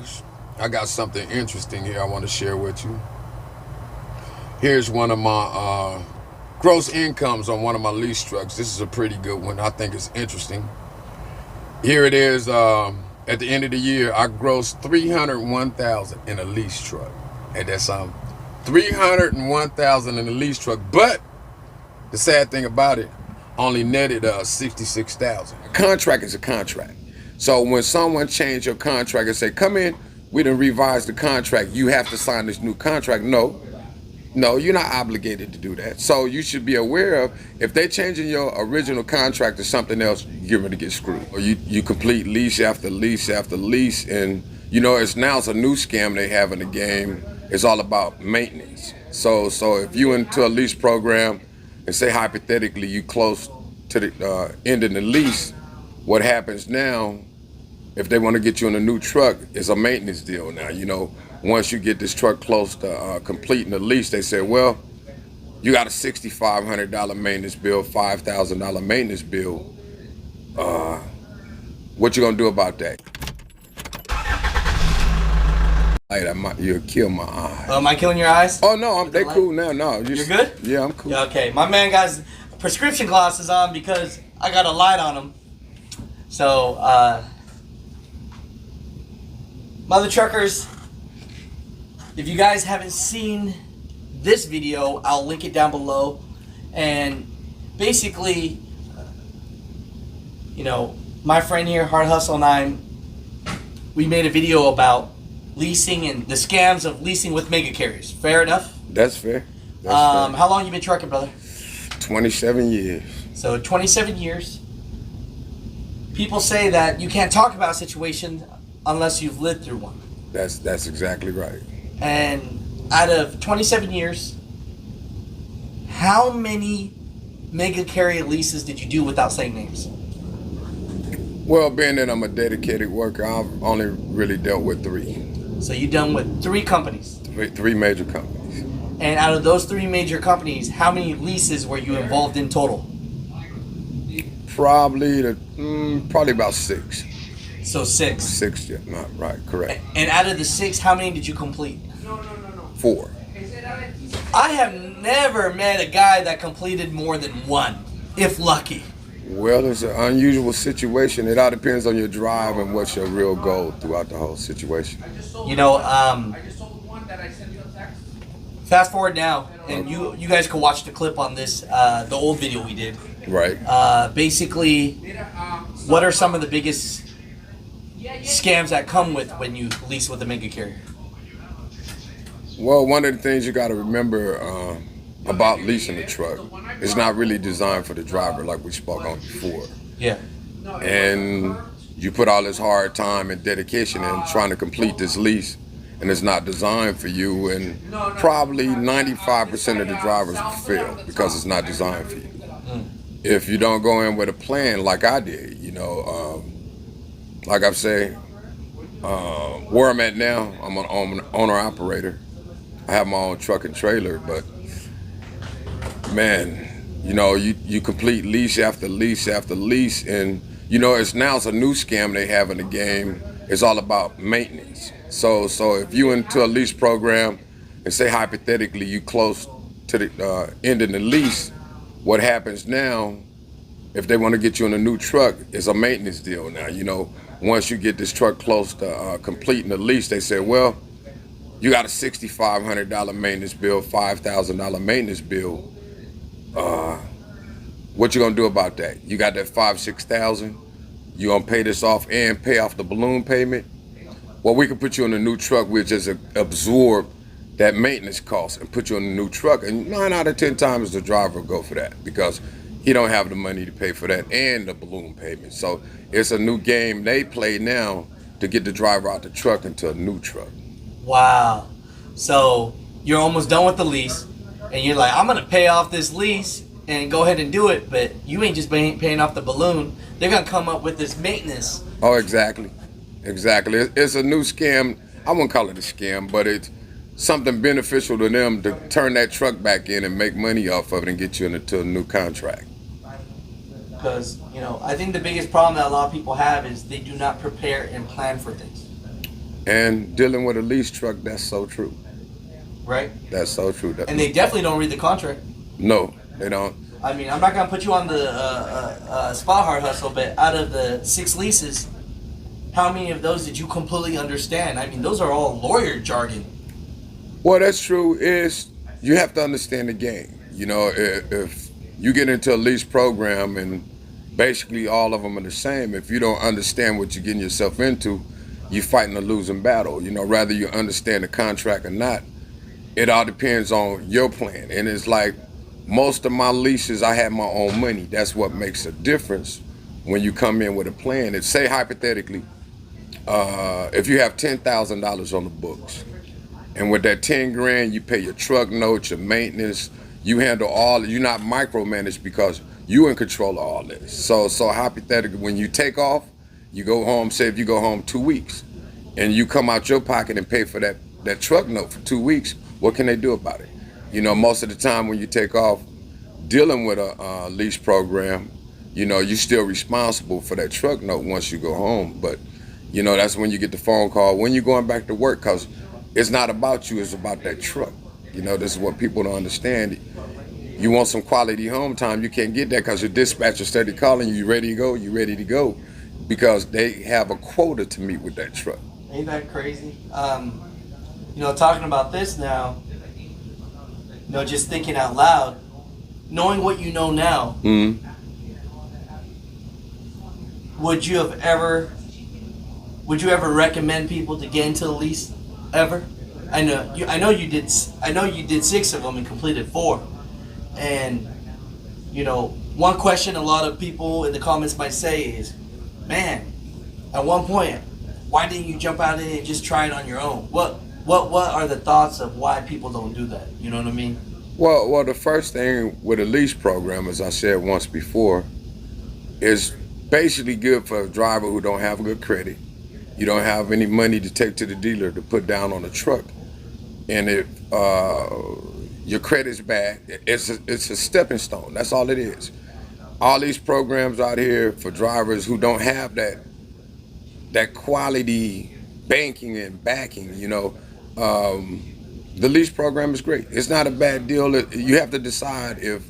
truckers. I got something interesting here I want to share with you. Here's one of my gross incomes on one of my lease trucks. This is a pretty good one. I think it's interesting. Here it is. At the end of the year, I grossed $301,000 in a lease truck. And that's $301,000 in a lease truck. But the sad thing about it, only netted $66,000. A contract is a contract. So when someone change your contract and say, "Come in, we done revised the contract, you have to sign this new contract." No, you're not obligated to do that. So you should be aware of, if they're changing your original contract to something else, you're going to get screwed. Or you complete lease after lease after lease, and it's a new scam they have in the game. It's all about maintenance. So if you into a lease program, and say hypothetically you close to the ending the lease, what happens now, if they want to get you in a new truck, it's a maintenance deal now. Once you get this truck close to completing the lease, they say, well, you got a $6,500 maintenance bill, $5,000 maintenance bill. What you gonna do about that? You'll kill my eye. Am I killing your eyes? Oh no, they cool now. No, you're good? Yeah, I'm cool. Yeah, okay, my man got his prescription glasses on because I got a light on him. So, mother truckers, if you guys haven't seen this video, I'll link it down below. And basically, my friend here, Hard Hustle, and we made a video about leasing and the scams of leasing with mega carriers. Fair enough? That's fair. How long you been trucking, brother? 27 years. So 27 years. People say that you can't talk about a situation unless you've lived through one. That's exactly right. And out of 27 years, how many mega carrier leases did you do without saying names? Well, being that I'm a dedicated worker, I've only really dealt with 3. So you done with 3 companies? Three major companies. And out of those 3 major companies, how many leases were you involved in total? Probably about 6. So 6. 6, yeah, not right, correct. And out of the 6, how many did you complete? 4. I have never met a guy that completed more than 1, if lucky. Well, it's an unusual situation. It all depends on your drive and what's your real goal throughout the whole situation. Fast forward now, and you guys can watch the clip on this, the old video we did. Right. Basically, what are some of the biggest scams that come with when you lease with a mega carrier? Well, one of the things you got to remember about leasing a truck, it's not really designed for the driver, like we spoke on before. Yeah. And you put all this hard time and dedication in trying to complete this lease, and it's not designed for you, and probably 95% of the drivers will fail because it's not designed for you. If you don't go in with a plan like I did, like I've said, where I'm at now, I'm an owner-operator. I have my own truck and trailer, but man, you complete lease after lease after lease, and it's a new scam they have in the game. It's all about maintenance. So if you into a lease program, and say hypothetically you close to the ending the lease, what happens now, if they want to get you in a new truck, it's a maintenance deal now. Once you get this truck close to completing the lease, they say, well, you got a $6,500 maintenance bill, $5,000 maintenance bill. What you gonna do about that? You got that $5,000-$6,000. You gonna pay this off and pay off the balloon payment? Well, we can put you in a new truck. We'll just absorb that maintenance cost and put you in a new truck. And 9 out of 10 times the driver will go for that because he don't have the money to pay for that and the balloon payment. So it's a new game they play now to get the driver out the truck into a new truck. Wow. So you're almost done with the lease, and you're like, I'm going to pay off this lease and go ahead and do it, but you ain't just paying off the balloon. They're going to come up with this maintenance. Oh, exactly. Exactly. It's a new scam. I wouldn't call it a scam, but it's something beneficial to them to turn that truck back in and make money off of it and get you into a new contract. Because, I think the biggest problem that a lot of people have is they do not prepare and plan for things. And dealing with a lease truck, that's so true. Right. That's so true. And they definitely don't read the contract. No, they don't. I mean, I'm not gonna put you on the spot hard hustle, but out of the 6 leases, how many of those did you completely understand? I mean, those are all lawyer jargon. Well, that's true. Is you have to understand the game. You know, if you get into a lease program and basically all of them are the same, if you don't understand what you're getting yourself into, you're fighting a losing battle. You know, whether you understand the contract or not, it all depends on your plan. And it's like most of my leases, I have my own money. That's what makes a difference when you come in with a plan. It's say hypothetically, if you have $10,000 on the books, and with that 10 grand, you pay your truck notes, your maintenance, you handle all, you're not micromanaged because you in control of all this. So hypothetically, when you take off, you go home, say if you go home 2 weeks, and you come out your pocket and pay for that truck note for 2 weeks, what can they do about it? You know, most of the time when you take off dealing with a lease program, you know, you're still responsible for that truck note once you go home. But, you know, that's when you get the phone call, when you're going back to work, because it's not about you, it's about that truck. You know, this is what people don't understand. You want some quality home time, you can't get that because your dispatcher steady calling you, ready to go, you ready to go, because they have a quota to meet with that truck. Ain't that crazy? You know, talking about this now, you know, just thinking out loud, knowing what you know now, would you ever recommend people to get into the lease ever? I know you did 6 of them and completed 4. And you know, one question a lot of people in the comments might say is, man, at one point, why didn't you jump out in it and just try it on your own? What are the thoughts of why people don't do that? You know what I mean? Well, the first thing with a lease program, as I said once before, is basically good for a driver who don't have good credit. You don't have any money to take to the dealer to put down on a truck. And if your credit's bad, it's a stepping stone. That's all it is. All these programs out here for drivers who don't have that quality banking and backing, you know, the lease program is great. It's not a bad deal. You have to decide if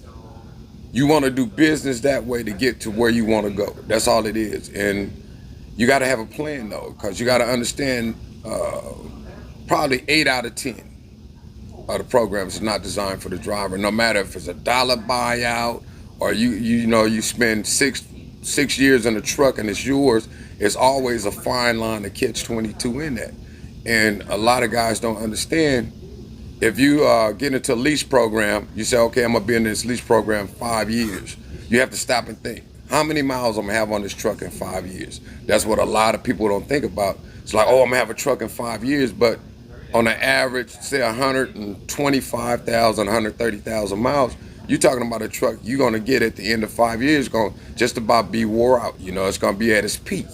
you want to do business that way to get to where you want to go. That's all it is. And you got to have a plan, though, because you got to understand probably 8 out of 10 of the programs is not designed for the driver. No matter if it's a dollar buyout or you spend six years in a truck and it's yours, it's always a fine line to catch 22 in that. And a lot of guys don't understand. If you get into a lease program, you say, okay, I'm gonna be in this lease program 5 years. You have to stop and think, how many miles I'm gonna have on this truck in 5 years? That's what a lot of people don't think about. It's like, oh, I'm gonna have a truck in 5 years, but on an average, say 125,000, 130,000 miles, you're talking about a truck you're gonna get at the end of 5 years, gonna just about be wore out. You know, it's gonna be at its peak.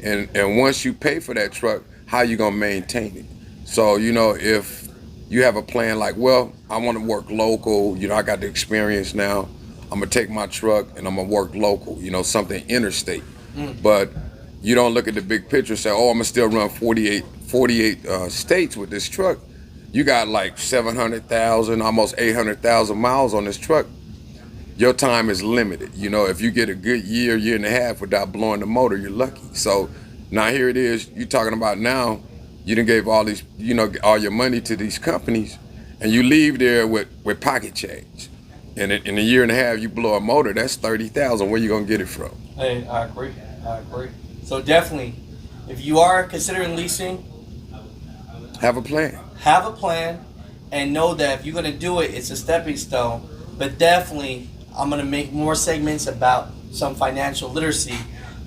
And once you pay for that truck, how you gonna maintain it? So, you know, if you have a plan like, well, I wanna work local, you know, I got the experience now, I'm gonna take my truck and I'm gonna work local, you know, something interstate. But you don't look at the big picture and say, oh, I'm gonna still run 48 states with this truck. You got like 700,000, almost 800,000 miles on this truck. Your time is limited. You know, if you get a good year and a half without blowing the motor, you're lucky. So now here it is, you're talking about now, you done gave all these, you know, all your money to these companies, and you leave there with pocket change. And in a year and a half, you blow a motor, that's 30,000. Where you gonna get it from? Hey, I agree. So definitely, if you are considering leasing, have a plan. Have a plan, and know that if you're gonna do it, it's a stepping stone. But definitely, I'm gonna make more segments about some financial literacy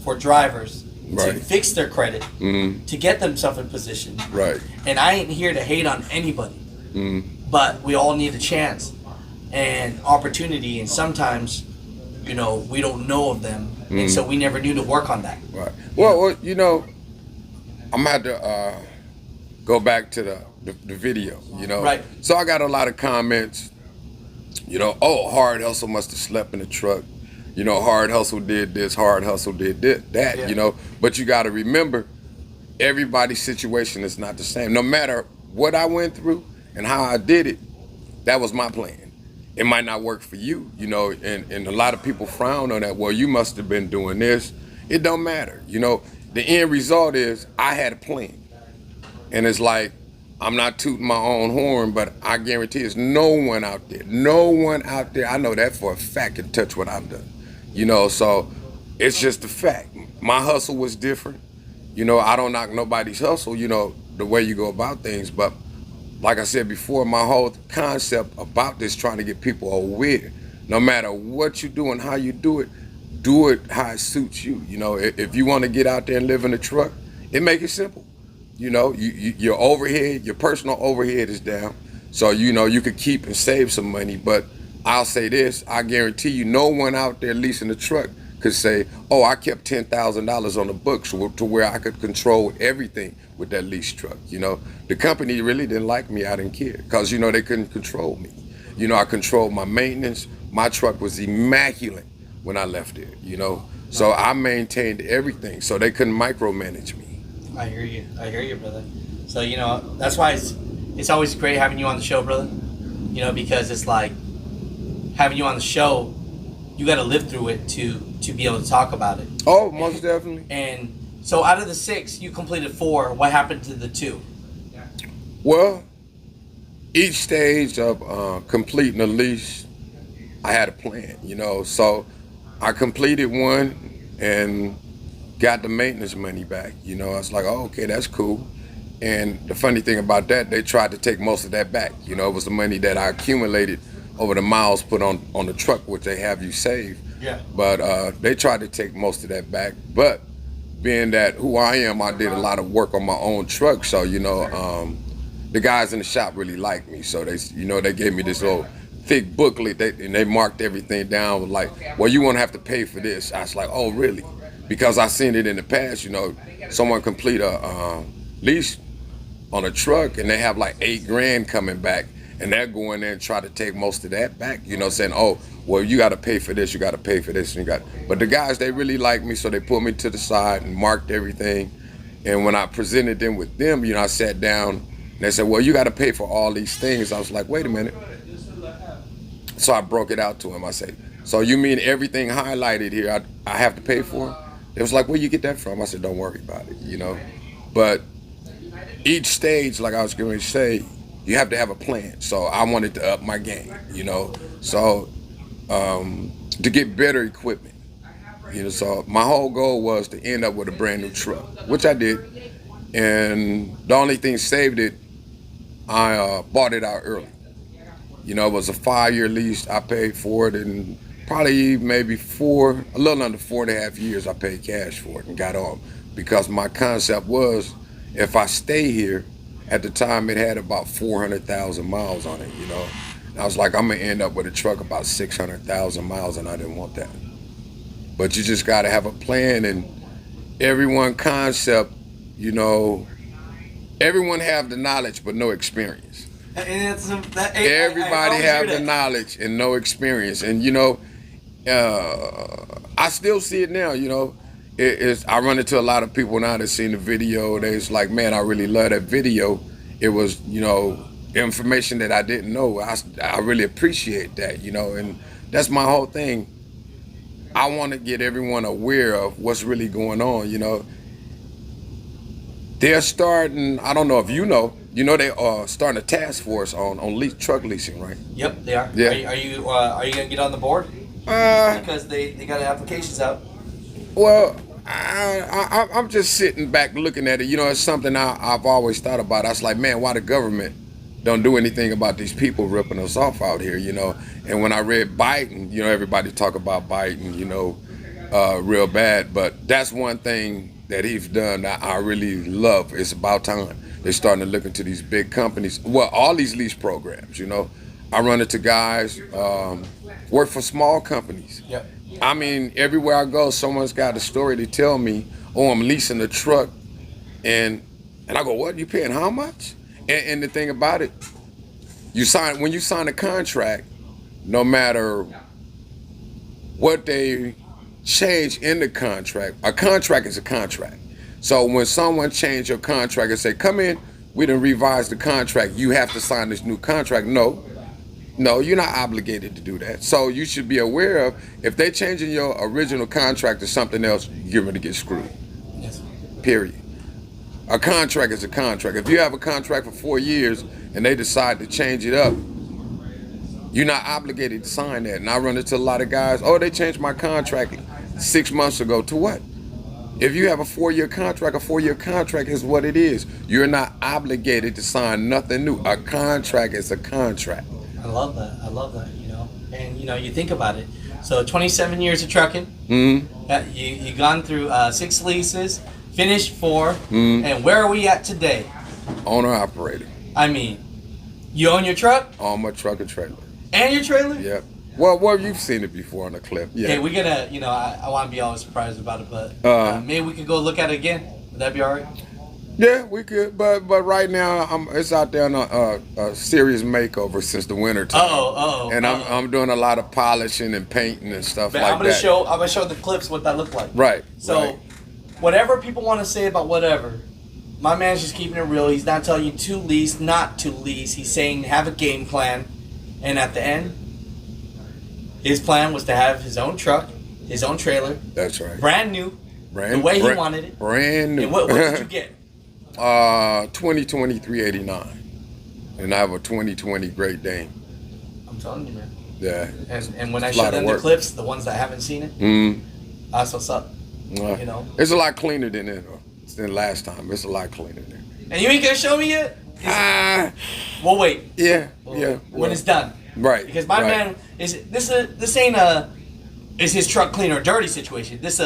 for drivers to fix their credit, to get themselves in position. Right. And I ain't here to hate on anybody, but we all need a chance and opportunity, and sometimes, you know, we don't know of them, and so we never knew to work on that. Right. Well, you know, I'm gonna have to go back to the video, you know. Right. So I got a lot of comments, you know, oh, Hard Hustle must have slept in the truck. You know, Hard Hustle did this, Hard Hustle did that, Yeah. you know. But you got to remember, everybody's situation is not the same. No matter what I went through and how I did it, that was my plan. It might not work for you, you know, and a lot of people frown on that. Well, you must have been doing this. It don't matter. You know, the end result is I had a plan. And it's like, I'm not tooting my own horn, but I guarantee there's no one out there, I know that for a fact, can touch what I've done. You know, so it's just a fact. My hustle was different. You know, I don't knock nobody's hustle, you know, the way you go about things. But like I said before, my whole concept about this, trying to get people aware, no matter what you do and how you do it how it suits you. You know, if you want to get out there and live in a truck, it make it simple. You know, your overhead, your personal overhead is down. So, you know, you could keep and save some money. But I'll say this, I guarantee you, no one out there leasing a truck could say, oh, I kept $10,000 on the books to where I could control everything with that lease truck. You know, the company really didn't like me. I didn't care because, you know, they couldn't control me. You know, I controlled my maintenance. My truck was immaculate when I left it, you know. So I maintained everything so they couldn't micromanage me. I hear you, brother. So, you know, that's why it's always great having you on the show, brother. You know, because it's like having you on the show, you got to live through it to be able to talk about it. Oh, most definitely. And so out of the 6, you completed 4. What happened to the 2? Well, each stage of completing a lease, I had a plan, you know. So I completed one and got the maintenance money back. You know, I was like, oh, okay, that's cool. And the funny thing about that, they tried to take most of that back. You know, it was the money that I accumulated over the miles put on the truck, which they have you save. Yeah. But they tried to take most of that back. But being that who I am, I did a lot of work on my own truck. So, you know, the guys in the shop really liked me. So they, you know, they gave me this little thick booklet and they marked everything down like, well, you won't have to pay for this. I was like, oh, really? Because I seen it in the past, you know, someone complete a lease on a truck and they have like $8 grand coming back and they're going there and try to take most of that back, you know, saying, oh, well, you got to pay for this, you got to pay for this. And but the guys, they really liked me, so they pulled me to the side and marked everything. And when I presented them with them, you know, I sat down and they said, well, you got to pay for all these things. I was like, wait a minute. So I broke it out to him. I said, so you mean everything highlighted here I have to pay for? It was like, where you get that from? I said, don't worry about it, you know. But each stage, like I was going to say, you have to have a plan. So I wanted to up my game, you know. So to get better equipment, you know. So my whole goal was to end up with a brand new truck, which I did. And the only thing saved it, I bought it out early. You know, it was a 5-year lease. I paid for it, and probably maybe a little under 4.5 years, I paid cash for it and got on. Because my concept was, if I stay here, at the time it had about 400,000 miles on it, you know. And I was like, I'm gonna end up with a truck about 600,000 miles, and I didn't want that. But you just gotta have a plan, and everyone concept, you know, everyone have the knowledge but no experience. And Everybody have the knowledge and no experience. And, you know, I still see it now, you know. I run into a lot of people now that seen the video. They's like, man, I really love that video. It was, you know, information that I didn't know. I really appreciate that, you know. And that's my whole thing. I want to get everyone aware of what's really going on, you know. They're starting, I don't know if you know they are starting a task force on truck leasing, right? Yep, they are. Yeah. Are you gonna get on the board? Because they got applications out. Well, I'm just sitting back looking at it. You know, it's something I've always thought about. I was like, man, why the government don't do anything about these people ripping us off out here, you know? And when I read Biden, you know, everybody talk about Biden, you know, real bad. But that's one thing that he's done that I really love. It's about time they're starting to look into these big companies. Well, all these lease programs, you know. I run into guys, work for small companies. Yep. I mean, everywhere I go, someone's got a story to tell me, oh, I'm leasing a truck. And I go, what, you paying how much? And the thing about it, when you sign a contract, no matter what they change in the contract, a contract is a contract. So when someone change your contract and say, come in, we done revised the contract, you have to sign this new contract. No, you're not obligated to do that. So you should be aware of, if they changing your original contract to something else, you're going to get screwed. Yes. Period. A contract is a contract. If you have a contract for 4 years and they decide to change it up, you're not obligated to sign that. And I run into a lot of guys, oh, they changed my contract 6 months ago. To what? If you have a 4-year contract, a 4-year contract is what it is. You're not obligated to sign nothing new. A contract is a contract. I love that, you know. And, you know, you think about it. So 27 years of trucking. Mm-hmm. You've gone through 6 leases, finished 4. Mm-hmm. And where are we at today? Owner-operator. I mean, you own your truck? On my truck and trailer. And your trailer? Yep. Well, you've seen it before on the clip. Yeah. Okay, we gotta, you know, I want to be always surprised about it, but maybe we could go look at it again. Would that be all right? Yeah, we could, but right now it's out there on a serious makeover since the winter time. And I'm doing a lot of polishing and painting and stuff like I'm gonna that. I'm gonna show the clips what that looked like. Right. So, right. Whatever people want to say about whatever, my man's just keeping it real. He's not telling you to lease, not to lease. He's saying have a game plan, and at the end, his plan was to have his own truck, his own trailer. That's right. Brand new. The way he wanted it. Brand new. And what did you get? 2023 89, and I have a 2020 Great Dane. I'm telling you, man. Yeah. And when I show them the clips, the ones that haven't seen it, that's what's up. You know, it's a lot cleaner than last time. It's a lot cleaner than. And you ain't gonna show me yet? We'll wait. Yeah. When it's done. Right. Because my man is this ain't is his truck clean or dirty situation. This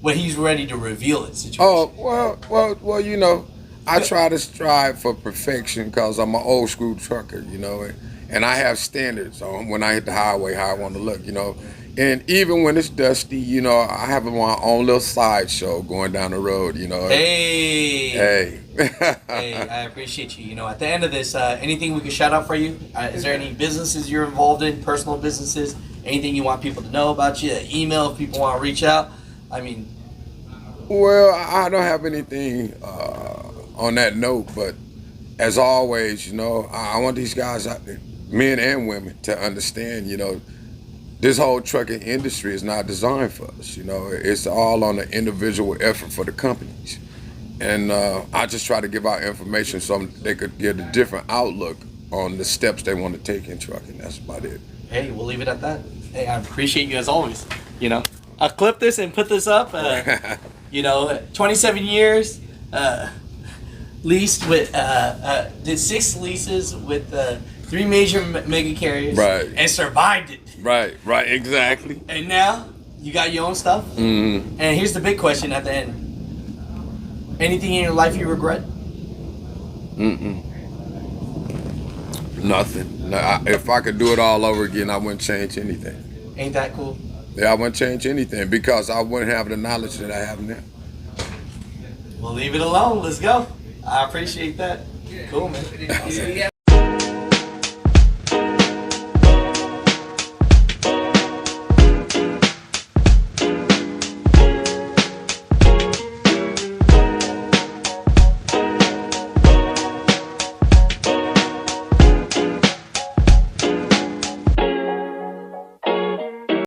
when he's ready to reveal it situation. Oh well, you know, I try to strive for perfection because I'm an old school trucker, you know, and I have standards on when I hit the highway how I want to look, you know. And even when it's dusty, you know, I have my own little sideshow going down the road, you know. Hey. Hey, I appreciate you. You know, at the end of this, anything we can shout out for you? Is there any businesses you're involved in, personal businesses? Anything you want people to know about you? Email if people want to reach out? I mean. Well, I don't have anything on that note, but as always, you know, I want these guys out there, men and women, to understand, you know, this whole trucking industry is not designed for us. You know, it's all on the individual effort for the companies. And I just try to give out information so they could get a different outlook on the steps they want to take in trucking. That's about it. Hey, we'll leave it at that. Hey, I appreciate you as always. You know, I'll clip this and put this up. You know, 27 years, leased with, did 6 leases with 3 major mega carriers. Right. And survived it. Right, exactly. And now you got your own stuff. Mm-hmm. And here's the big question at the end. Anything in your life you regret? Nothing. No, if I could do it all over again, I wouldn't change anything. Ain't that cool? Yeah, I wouldn't change anything because I wouldn't have the knowledge that I have now. We'll leave it alone. Let's go. I appreciate that. Cool, man. Awesome.